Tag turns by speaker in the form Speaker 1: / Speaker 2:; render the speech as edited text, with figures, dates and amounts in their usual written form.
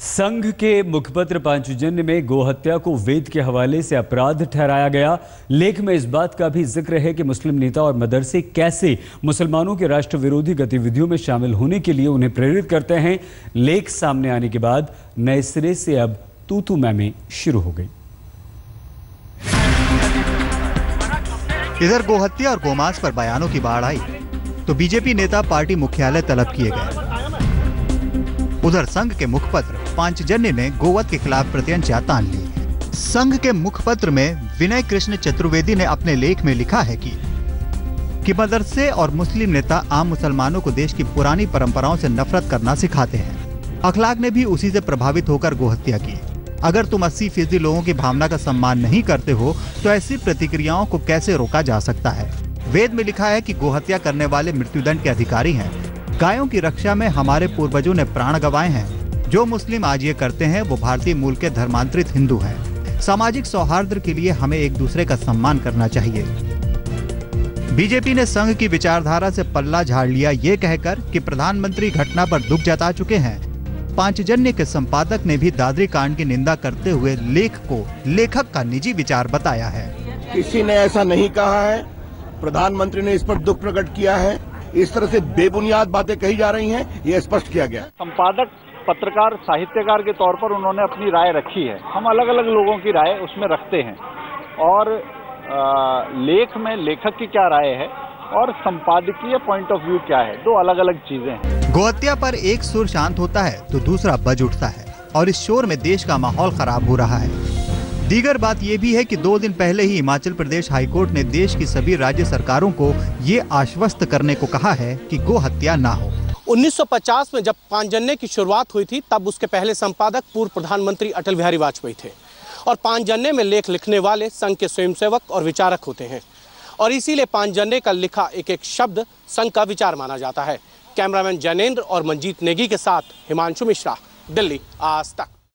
Speaker 1: संघ के मुखपत्र पांचजन्य में गोहत्या को वेद के हवाले से अपराध ठहराया गया। लेख में इस बात का भी जिक्र है कि मुस्लिम नेता और मदरसे कैसे मुसलमानों के राष्ट्र विरोधी गतिविधियों में शामिल होने के लिए उन्हें प्रेरित करते हैं। लेख सामने आने के बाद नए सिरे से अब तू मैं शुरू हो गई।
Speaker 2: इधर गोहत्या और गोमांस पर बयानों की बाढ़ आई तो बीजेपी नेता पार्टी मुख्यालय तलब किए गए। उधर संघ के मुखपत्र पांचजन्य ने गोवध के खिलाफ प्रत्यंचा तान ली। संघ के मुखपत्र में विनय कृष्ण चतुर्वेदी ने अपने लेख में लिखा है कि मदरसे और मुस्लिम नेता आम मुसलमानों को देश की पुरानी परंपराओं से नफरत करना सिखाते हैं। अखलाक ने भी उसी से प्रभावित होकर गोहत्या की। अगर तुम 80% लोगों की भावना का सम्मान नहीं करते हो तो ऐसी प्रतिक्रियाओं को कैसे रोका जा सकता है। वेद में लिखा है कि गोहत्या करने वाले मृत्युदंड के अधिकारी हैं। गायों की रक्षा में हमारे पूर्वजों ने प्राण गंवाए हैं। जो मुस्लिम आज ये करते हैं वो भारतीय मूल के धर्मांतरित हिंदू हैं। सामाजिक सौहार्द के लिए हमें एक दूसरे का सम्मान करना चाहिए। बीजेपी ने संघ की विचारधारा से पल्ला झाड़ लिया ये कहकर कि प्रधानमंत्री घटना पर दुख जता चुके हैं। पांचजन्य के संपादक ने भी दादरी कांड की निंदा करते हुए लेख को लेखक का निजी विचार बताया है।
Speaker 3: किसी ने ऐसा नहीं कहा है, प्रधानमंत्री ने इस पर दुख प्रकट किया है। इस तरह से बेबुनियाद बातें कही जा रही हैं, ये स्पष्ट किया गया।
Speaker 4: संपादक, पत्रकार, साहित्यकार के तौर पर उन्होंने अपनी राय रखी है। हम अलग अलग लोगों की राय उसमें रखते हैं और लेख में लेखक की क्या राय है और संपादकीय पॉइंट ऑफ व्यू क्या है, दो अलग अलग चीजें हैं।
Speaker 2: गोहत्या पर एक सुर शांत होता है तो दूसरा बज उठता है और इस शोर में देश का माहौल खराब हो रहा है। दीगर बात यह भी है कि 2 दिन पहले ही हिमाचल प्रदेश हाईकोर्ट ने देश की सभी राज्य सरकारों को ये आश्वस्त करने को कहा है कि गोहत्या ना हो।
Speaker 5: 1950 में जब पांचजन्य की शुरुआत हुई थी तब उसके पहले संपादक पूर्व प्रधानमंत्री अटल बिहारी वाजपेयी थे और पांचजन्य में लेख लिखने वाले संघ के स्वयंसेवक और विचारक होते हैं और इसीलिए पांचजन्य का लिखा एक एक शब्द संघ का विचार माना जाता है। कैमरामैन जैनेन्द्र और मंजीत नेगी के साथ हिमांशु मिश्रा, दिल्ली, आज तक।